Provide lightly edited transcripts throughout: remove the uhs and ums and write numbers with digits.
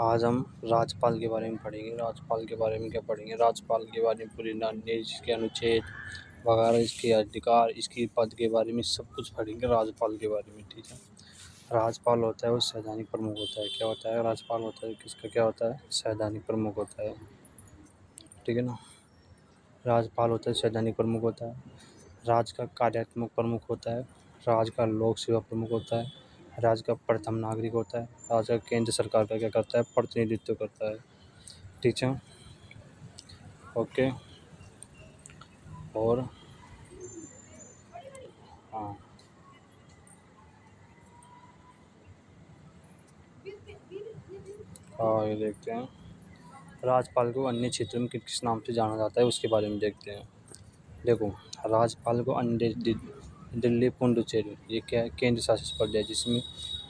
आज हम राज्यपाल के बारे में पढ़ेंगे। राज्यपाल के बारे में क्या पढ़ेंगे? राज्यपाल के बारे में पूरी इसके अनुच्छेद वगैरह, इसके अधिकार, इसकी पद के बारे में सब कुछ पढ़ेंगे राज्यपाल के बारे में। ठीक है। राज्यपाल होता है वो संवैधानिक प्रमुख होता है। क्या होता है? राज्यपाल होता है किसका? क्या होता है? संवैधानिक प्रमुख होता है। ठीक है ना। राज्यपाल होता है संवैधानिक प्रमुख होता है। राज्य का कार्यात्मक प्रमुख होता है। राज्य का लोक सेवा प्रमुख होता है। राज्य का प्रथम नागरिक होता है। राज्य का केंद्र सरकार का क्या करता है? प्रतिनिधित्व करता है। ठीक है। ओके। और हाँ, ये देखते हैं राज्यपाल को अन्य क्षेत्रों में किस नाम से जाना जाता है, उसके बारे में देखते हैं। देखो, राज्यपाल को अन्य दिल्ली पुडुचेरी ये क्या है? केंद्र शासित प्रदेश, जिसमें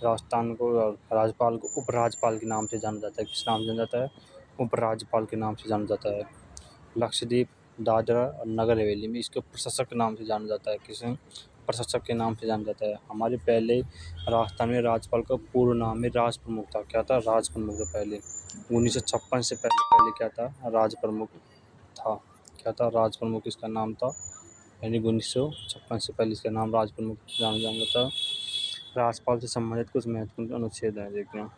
राजस्थान को राज्यपाल को उपराज्यपाल के नाम से जाना जाता है। किस नाम से जाना जाता है? उपराज्यपाल के नाम से जाना जाता है। लक्षद्वीप, दादरा और नगर हवेली में इसको प्रशासक के नाम से जाना जाता है। किसे? प्रशासक के नाम से जाना जाता है। हमारे पहले राजस्थान में राज्यपाल का पूर्ण नाम है राज प्रमुख था। क्या था? राज प्रमुख था पहले। 1956 से पहले पहले क्या था? राज प्रमुख था। क्या था? राज प्रमुख इसका नाम था। यानी 1956 से पहले इसका नाम राज प्रमुख जाना जाता था। राज्यपाल से संबंधित कुछ महत्वपूर्ण अनुच्छेद हैं, देखते हैं।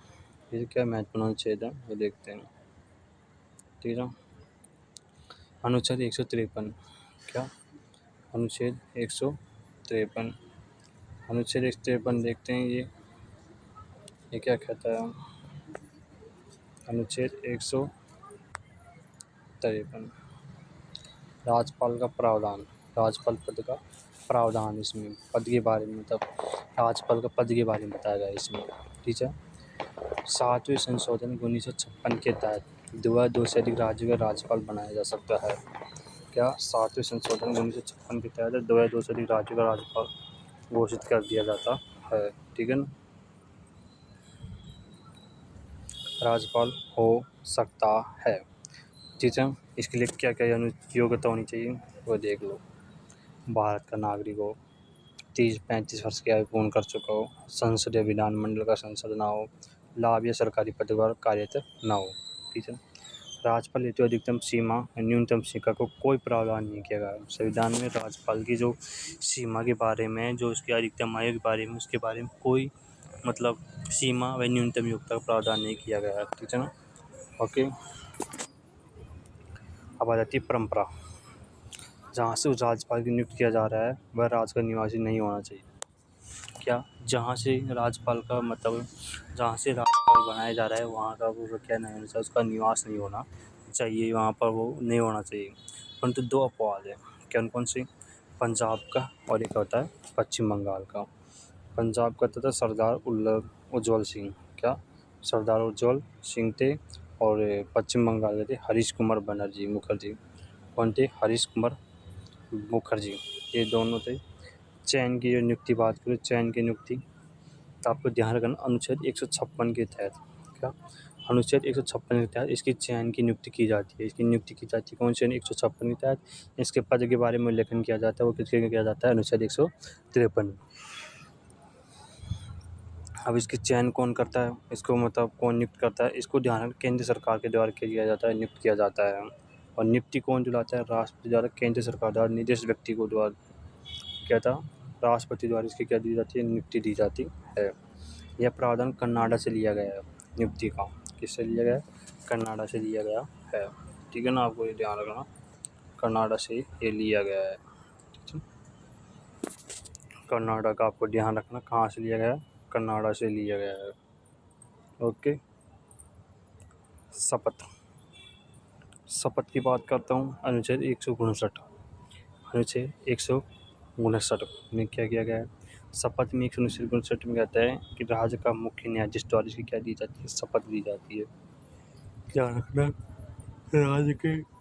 ये क्या महत्वपूर्ण अनुच्छेद है, ये देखते हैं। ठीक है। अनुच्छेद 153। क्या? अनुच्छेद 153। अनुच्छेद 153 देखते हैं। ये क्या कहता है? अनुच्छेद 153, राज्यपाल का प्रावधान। राज्यपाल पद का प्रावधान, इसमें पद के बारे में, मतलब राज्यपाल का पद के बारे में बताया गया है इसमें। ठीक है। 7वें संशोधन 1956 के तहत दो से अधिक राज्यों का राज्यपाल बनाया जा सकता है। क्या? 7वें संशोधन 1956 के तहत दो से अधिक राज्यों का राज्यपाल घोषित कर दिया जाता है। ठीक है ना। राज्यपाल हो सकता है। ठीक है। इसके लिए क्या क्या योग्यता होनी चाहिए वो देख लो। भारत का नागरिक हो, 30-35 वर्ष की आयु पूर्ण कर चुका हो, संसदीय विधानमंडल का सांसद ना हो, लाभ या सरकारी पद पर कार्यरत ना हो। ठीक है। राज्यपाल हेतु अधिकतम सीमा और न्यूनतम सीमा को कोई प्रावधान नहीं किया गया संविधान में। राज्यपाल की जो सीमा के बारे में, जो उसकी अधिकतम आयु के बारे में, उसके बारे में कोई मतलब सीमा व न्यूनतम योग्यता का प्रावधान नहीं किया गया है। ठीक है ना। ओके। अब आ जाती है परंपरा। जहाँ से उस राज्यपाल की नियुक्त किया जा रहा है वह राज्य का निवासी नहीं होना चाहिए। क्या? जहाँ से राज्यपाल का मतलब, जहाँ से राज्यपाल बनाया जा रहा है वहाँ का वो क्या नहीं होना चाहिए, उसका निवास नहीं होना चाहिए, वहाँ पर वो नहीं होना चाहिए। परंतु दो अपवाद है। कौन कौन से? पंजाब का और एक होता है पश्चिम बंगाल का। पंजाब का था सरदार उज्जवल सिंह। क्या? सरदार उज्जवल सिंह थे। और पश्चिम बंगाल के थे हरीश कुमार बनर्जी मुखर्जी। कौन थे? हरीश कुमार मुखर्जी। ये दोनों थे। चयन की जो नियुक्ति बात करें, चयन की नियुक्ति, तो आपको ध्यान रखना अनुच्छेद 156 के तहत। क्या? अनुच्छेद 156 के तहत इसकी चयन की नियुक्ति की जाती है। इसकी नियुक्ति की जाती है कौन से? 156 के तहत। इसके पद के बारे में उल्लेखन किया जाता है, वो किसके किया जाता है? अनुच्छेद 153। अब इसकी चयन कौन करता है? इसको मतलब कौन नियुक्त करता है? इसको ध्यान रखना केंद्र सरकार के द्वारा किया जाता है, नियुक्त किया जाता है। और नियुक्ति कौन दिलाता है? राष्ट्रपति द्वारा, केंद्र सरकार द्वारा निर्देश व्यक्ति को द्वारा क्या था? राष्ट्रपति द्वारा इसकी क्या दी जाती है? नियुक्ति दी जाती है। यह प्रावधान कनाडा से लिया गया है नियुक्ति का। किससे लिया गया है? कनाडा से लिया गया है। ठीक है ना। आपको ये ध्यान रखना, कनाडा से ये लिया गया है। ठीक है। कनाडा का आपको ध्यान रखना, कहाँ से लिया गया है? कनाडा से लिया गया है। ओके। शपथ। शपथ की बात करता हूँ। अनुच्छेद 159। अनुच्छेद 159 में क्या किया गया है? शपथ में 159 में कहता है कि राज्य का मुख्य न्यायाधीश द्वारा इसकी क्या दी जाती है? शपथ दी जाती है। ध्यान रखना, राज्य के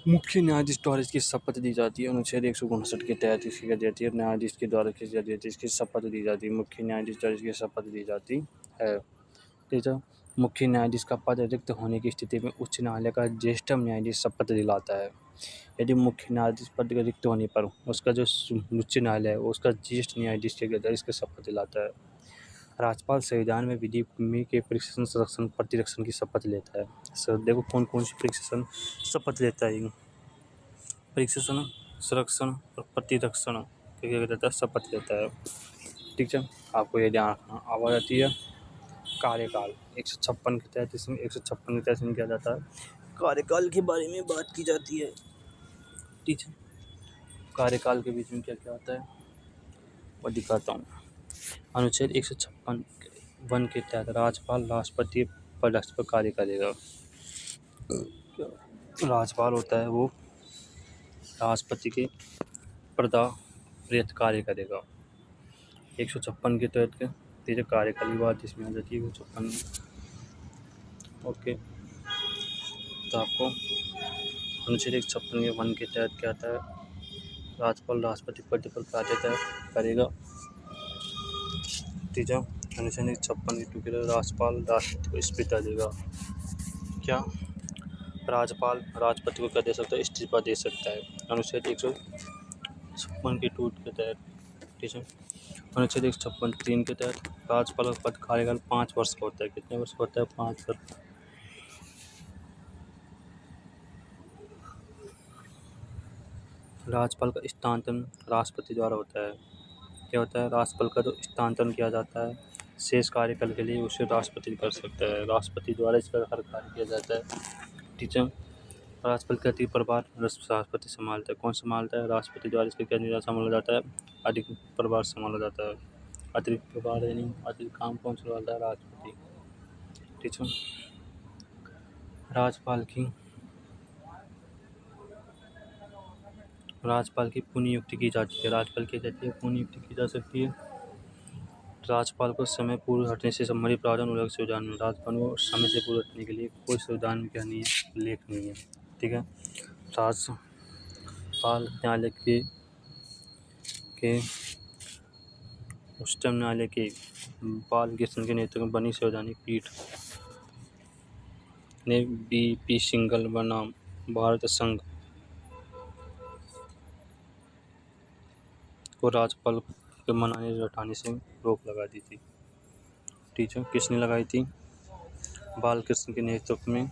मुख्य न्यायाधीश द्वारा इसकी शपथ दी जाती है। अनुच्छेद 159 के तहत इसकी क्या जाती है? न्यायाधीश के द्वारा किसी जाती है, इसकी शपथ दी जाती है। मुख्य न्यायाधीश द्वारा इसकी शपथ दी जाती है। ठीक है। मुख्य न्यायाधीश का पद रिक्त होने की स्थिति में उच्च न्यायालय का ज्येष्ठतम न्यायाधीश शपथ दिलाता है। यदि मुख्य न्यायाधीश पद के रिक्त होने पर उसका जो उच्च न्यायालय है उसका ज्येष्ठ न्यायाधीश के द्वारा इसका शपथ दिलाता है। राज्यपाल संविधान में विधि में के परीक्षण, संरक्षण, प्रतिरक्षण की शपथ लेता है। सर देखो कौन कौन सी परीक्षण शपथ लेता है। परीक्षण, संरक्षण और प्रतिरक्षण क्या कहता है, शपथ लेता है। ठीक है, आपको ये ध्यान रखना। आवाज आती है। कार्यकाल 156 के तहत, इसमें 156 के तहत इसमें क्या जाता है, कार्यकाल के बारे में बात की जाती है। ठीक है, कार्यकाल के बीच में क्या क्या आता है वो दिखाता हूँ। अनुच्छेद 156 के तहत राज्यपाल राष्ट्रपति पद पर कार्य करेगा। राज्यपाल होता है वो राष्ट्रपति के प्रति कार्य करेगा। 156 के तहत के तीसरे कार्यकाल की बात इसमें आ जाती है 156। ओके, तो आपको अनुच्छेद 156 के तहत क्या आता है, राज्यपाल राष्ट्रपति पद पर कार्य करेगा। ठीक है, अनुच्छेद 156 के तहत राज्यपाल राष्ट्रपति को इस्तीफा देगा। क्या राज्यपाल राष्ट्रपति को क्या दे सकता है, इस्तीफा दे सकता है। अनुच्छेद 156 के टूट के तहत। ठीक है, अनुच्छेद 156(3) के तहत राज्यपाल का पद कार्यकाल 5 वर्ष का होता है। कितने वर्ष का होता है, 5 वर्ष। राज्यपाल का स्थानांतरण राष्ट्रपति द्वारा होता है। क्या होता है, राज्यपाल का जो स्थानांतरण किया जाता है शेष कार्यकाल के लिए, उसे राष्ट्रपति कर सकता है। राष्ट्रपति द्वारा इसका हर कार्य किया जाता है। ठीक है, राज्यपाल का अतिरिक्त प्रभार राष्ट्रपति संभालता है। कौन संभालता है, राष्ट्रपति द्वारा इसका क्या निर्णय संभाला जाता है, अधिक प्रभार संभाला जाता है। अतिरिक्त प्रभार यानी अतिरिक्त काम कौन संभालता है, राष्ट्रपति। ठीक है, राज्यपाल की पुनः नियुक्ति की जाती है। राज्यपाल की जाती है, पुनः नियुक्ति की जा सकती है। राज्यपाल को समय पूर्व हटने से संबंधित प्रावधान उल्लेख संविधान में। राज्यपाल को समय से पूर्व हटने के लिए कोई संविधान में क्या नहीं है, उल्लेख नहीं है। ठीक है, राज्यपाल न्यायालय के उच्चतम न्यायालय के बाल-कृष्ण के नेतृत्व में बनी संवैधानिक पीठ ने बी.पी. सिंघल बनाम भारत संघ को राज्यपाल के मनाने या हटाने से रोक लगा दी थी। ठीक है, किसने लगाई थी, बाल-कृष्ण के नेतृत्व में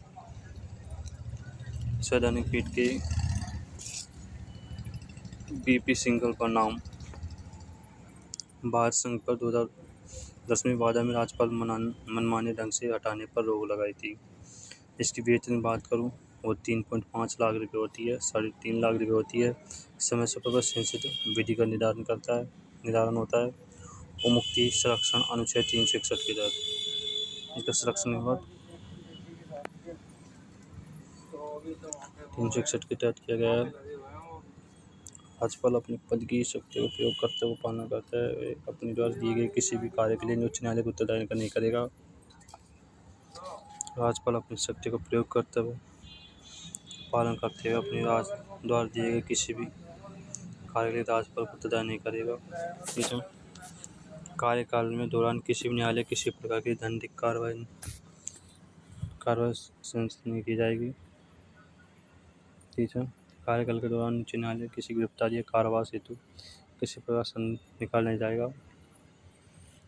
संवैधानिक पीठ के बी.पी. सिंघल बनाम भारत संघ पर 2010 में वादा में राज्यपाल मनमाने ढंग से हटाने पर रोक लगाई थी। इसकी वेतन की बात करूं, वो 3.5 लाख रुपये होती है, 3.5 लाख रुपये होती है। समय समय पर संसद विधि का निर्धारण होता है। वो मुक्ति संरक्षण अनुच्छेद 361 के तहत इसका संरक्षण विभाग 361 के तहत किया गया है। राज्यपाल अपने पद की शक्ति का उपयोग करते हुए पालना करता है। अपने द्वारा दिए गए किसी भी कार्य के लिए उच्च न्यायालय को उत्तरदायी नहीं करेगा। राज्यपाल अपनी शक्ति का प्रयोग करते हुए पालन करते हुए अपने द्वारा दिए गए किसी भी कार्य के लिए राज्यपाल को उत्तरदायी नहीं करेगा। ठीक है, कार्यकाल में दौरान किसी भी न्यायालय किसी प्रकार की दंडिक कार्रवाई नहीं की जाएगी। ठीक है, कार्यकाल के दौरान उच्च न्यायालय किसी गिरफ्तारी या कारावास हेतु किसी प्रकार से निकाल नहीं जाएगा।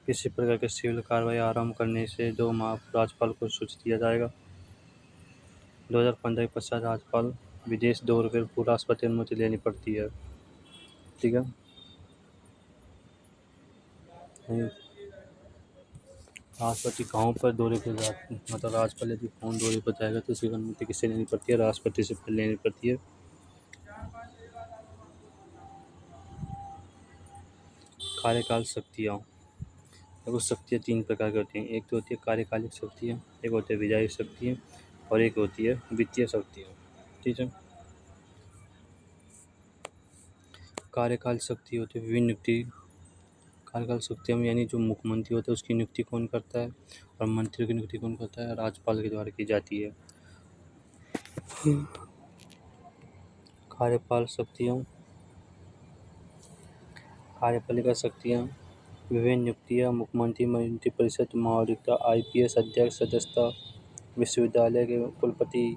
किसी प्रकार की सिविल कार्रवाई आरंभ करने से 2 माह राज्यपाल को सूचित किया जाएगा। 2015 के पश्चात राज्यपाल विदेश दौरे पर पूर्व राष्ट्रपति अनुमति लेनी पड़ती है। ठीक है, राष्ट्रपति गाँव पर दौरे पर मतलब राज्यपाल यदि गाँव दौरे पर जाएगा तो उसकी अनुमति किससे लेनी पड़ती है, राष्ट्रपति से पहले लेनी पड़ती है। कार्यकाल शक्तियाँ, देखो शक्तियाँ 3 प्रकार की होती हैं। एक तो होती है कार्यकालिक शक्तियाँ, एक होती है विधायक शक्तियाँ और एक होती है वित्तीय शक्तियाँ। ठीक है, कार्यकाल शक्ति होती है विभिन्न नियुक्ति। कार्यकाल शक्तियाँ में यानी जो मुख्यमंत्री होता है उसकी नियुक्ति कौन करता है और मंत्रियों की नियुक्ति कौन करता है, राज्यपाल के द्वारा की जाती है। कार्यपालिका शक्तियाँ विभिन्न नियुक्तियाँ, मुख्यमंत्री, मंत्रिपरिषद, महाधिवक्ता, IPS अध्यक्ष, सदस्यता, विश्वविद्यालय के कुलपति,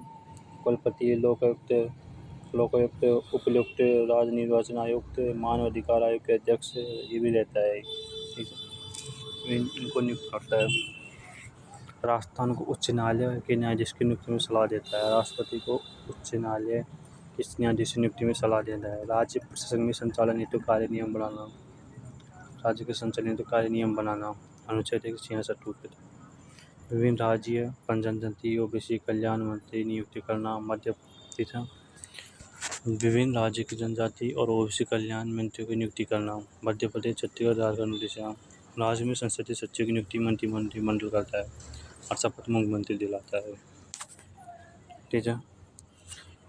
लोकायुक्त, उपायुक्त, राज्य निर्वाचन आयुक्त, मानव अधिकार आयोग के अध्यक्ष ये भी रहता है। ठीक है, इनको नियुक्त करता है। राजस्थान को उच्च न्यायालय के न्यायाधीश की नियुक्ति में सलाह देता है। राष्ट्रपति को उच्च न्यायालय किस न्यायाधीश की नियुक्ति में सलाह देता है। राज्य प्रशासन में संचालन हेतु कार्य नियम बनाना, राज्य के संचालन हेतु कार्य नियम बनाना, अनुच्छेद 166 विभिन्न राज्य जनजाति ओबीसी कल्याण मंत्री नियुक्ति करना, मध्य प्रदेश विभिन्न राज्य की जनजाति और ओबीसी कल्याण मंत्रियों की नियुक्ति करना, मध्य प्रदेश छत्तीसगढ़ झारखंड उड़ीसा। राज्य में संसदीय सचिव की नियुक्ति मंत्रिमंडल करता है और शपथ मुख्यमंत्री दिलाता है। ठीक है।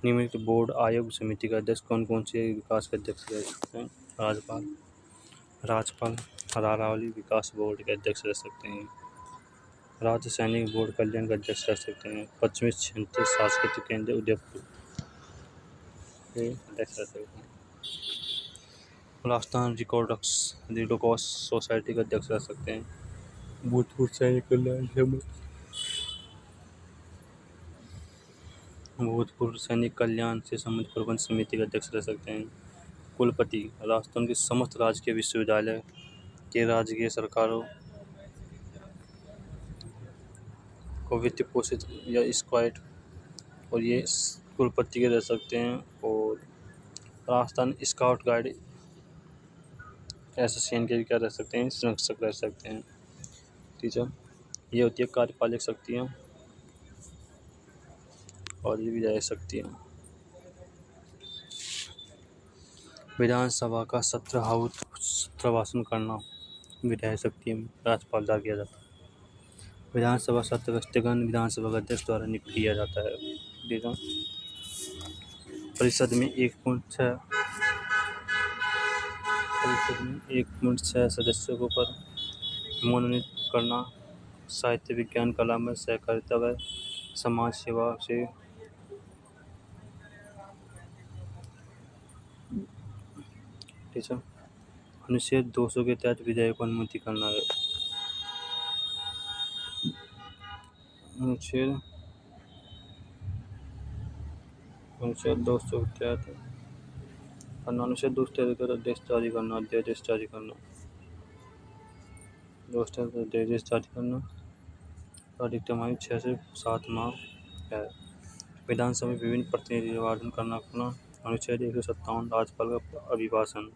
नियमित बोर्ड आयोग समिति का अध्यक्ष कौन कौन से विकास के अध्यक्ष रह सकते हैं। राज्यपाल रारावली विकास बोर्ड के अध्यक्ष रह सकते हैं। राज्य सैनिक बोर्ड कल्याण के अध्यक्ष रह सकते हैं। पश्चिमी क्षेत्र सांस्कृतिक केंद्र उदयपुर के अध्यक्ष रह सकते हैं। राजस्थान रिडोकॉस सोसाइटी के अध्यक्ष रह सकते हैं। भूतपूर्व सैनिक कल्याण से संबंधित प्रबंध समिति के अध्यक्ष रह सकते हैं। कुलपति राजस्थान के समस्त राजकीय विश्वविद्यालय के राजकीय सरकारों को वित्त पोषित या स्क्वाइड और ये कुलपति के रह सकते हैं। और राजस्थान स्काउट गाइड एसोसिएशन के क्या रह सकते हैं, संरक्षक रह सकते हैं। ठीक है। ये होती है कार्यपालक शक्तियाँ और ये विधायक शक्तियाँ। विधानसभा का सत्र भाषण करना विधायक शक्तियों में राज्यपाल द्वारा किया जाता है। विधानसभा सत्र का स्थगन विधानसभा के अध्यक्ष द्वारा नियुक्त किया जाता है। ठीक है। परिषद में 1.6 सदस्यों को पर मनोनीत करना। साहित्य विज्ञान कला में सहकारिता व समाज सेवा से ठीक है। अनुच्छेद 200 के तहत विधेयक को अनुमति करना है। अनुच्छेद 200 के तहत अनुच्छेद 200 के तहत अध्यादेश जारी करना, अध्यादेश जारी करना, अधिकतम आयु 6 से 7 माह है। विधानसभा में विभिन्न प्रतिनिधि निर्वाचन करना। अनुच्छेद 157 राज्यपाल का अभिभाषण।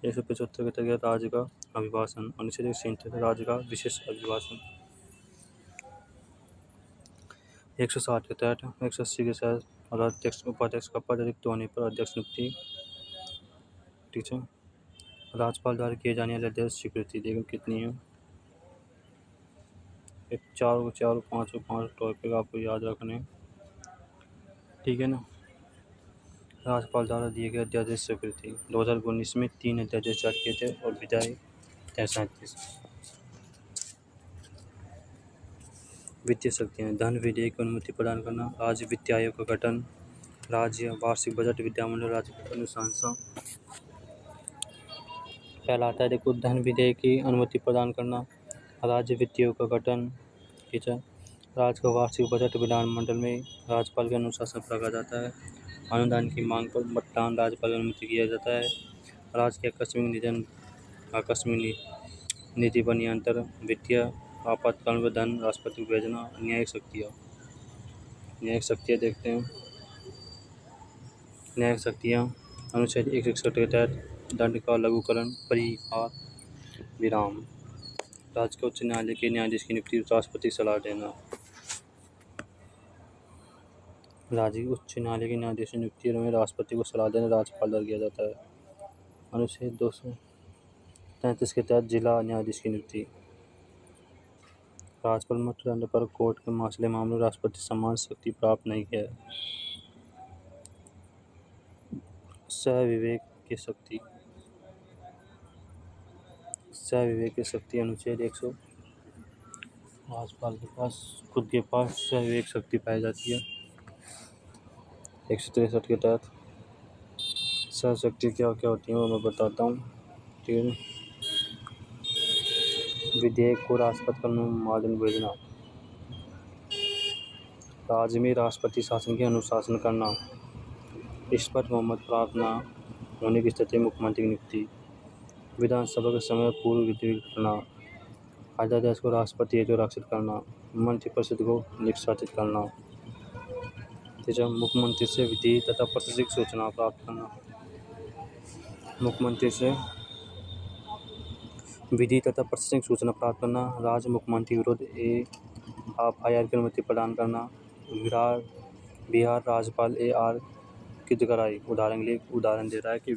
175 के तहत राज्य का अभिभाषण। अनुच्छेद 167 राज्य का विशेष अभिभाषण। 160 के तहत 180 के तहत अध्यक्ष उपाध्यक्ष का पद रिक्त होने पर अध्यक्ष नियुक्ति। ठीक है। राज्यपाल द्वारा किए जाने वाले अध्यक्ष स्वीकृति देखो कितनी है। 5 टॉपिक आपको याद रखने। ठीक है ना। राज्यपाल द्वारा दिए गए अध्यादेश स्वीकृति 2019 में 3 अध्यादेश जारी किए थे और विधायी 37। वित्तीय शक्तियाँ धन विधेयक को अनुमति प्रदान करना, राज्य वित्त आयोग का गठन, राज्य वार्षिक बजट विधानमंडल राज्य के अनुशंसा कहलाता है। देखो धन विधेयक की अनुमति प्रदान करना, राज्य वित्त आयोग का गठन। ठीक है। राज्य का वार्षिक बजट विधानमंडल में राज्यपाल के अनुशासन पर रखा जाता है। अनुदान की मांग पर मतदान राज्यपाल की अनुमति किया जाता है। राज्य के आकस्मिक निधि पर नियंत्रण, वित्तीय आपातकाल में धन राष्ट्रपति को भेजना। न्यायिक शक्तियाँ देखते हैं। न्यायिक शक्तियाँ अनुच्छेद 161 के तहत दंड का लघुकरण, परिहार, विराम। राज्य के उच्च न्यायालय के न्यायाधीश की नियुक्ति राष्ट्रपति की सलाह देना। राज्य उच्च न्यायालय के न्यायाधीश की नियुक्ति में राष्ट्रपति को सलाह देना राज्यपाल द्वारा किया जाता है। अनुच्छेद 233 के तहत जिला न्यायाधीश की नियुक्ति। राज्यपाल मृत्युदंड पर कोर्ट के मसले मामले राष्ट्रपति समान शक्ति प्राप्त नहीं है। सहविवेक की शक्ति अनुच्छेद 100 राज्यपाल के पास खुद के पास सहविवेक शक्ति पाई जाती है। 163 के तहत सह शक्ति क्या क्या होती है वो मैं बताता हूँ। ठीक है। विधेयक को राष्ट्रपति का अनुमोदन भेजना, राज्य में राष्ट्रपति शासन के अनुशासन करना, स्पष्ट बहुमत प्राप्त न होने की स्थिति में मुख्यमंत्री की नियुक्ति, विधानसभा के समय पूर्व विधि करना, अध्यादेश को राष्ट्रपति जो रक्षित करना, मंत्रिपरिषद को निष्कासित करना। तीसरा, मुख्यमंत्री से विधि तथा प्रशासनिक सूचना प्राप्त करना। मुख्यमंत्री से विधि तथा प्रशासनिक सूचना प्राप्त करना। राज्य मुख्यमंत्री विरुद्ध एफआईआर की अनुमति प्रदान करना। बिहार राज्यपाल AR किदकराई उदाहरण के लिए उदाहरण दे रहा है कि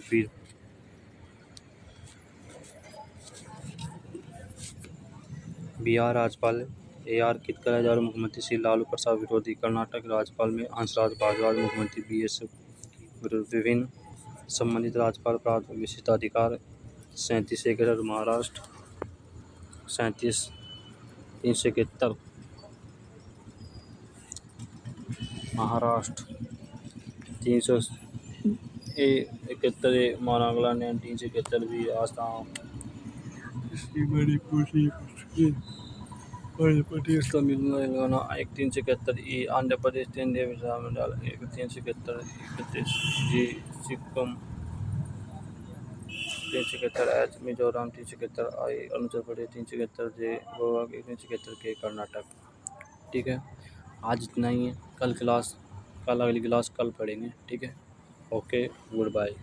बिहार राज्यपाल AR किदकराई और मुख्यमंत्री श्री लालू प्रसाद विरोधी। कर्नाटक राज्यपाल में हंसराज भारद्वाज, मुख्यमंत्री BS विरुद्ध। विभिन्न संबंधित राज्यपाल प्राप्त विशेषाधिकार 37 महाराष्ट्र 371 महाराष्ट्र 371 नागालैंड 371 भी आसाम मणिपुर प्रदेश तेलंगाना 371 आंध्र प्रदेश 371 सिक्किम 371 मिजोरम 371 अरुणाचल प्रदेश 371 गोवा 371 कर्नाटक। ठीक है, आज इतना ही है। कल अगली क्लास कल पढ़ेंगे। ठीक है, ओके, गुड बाय।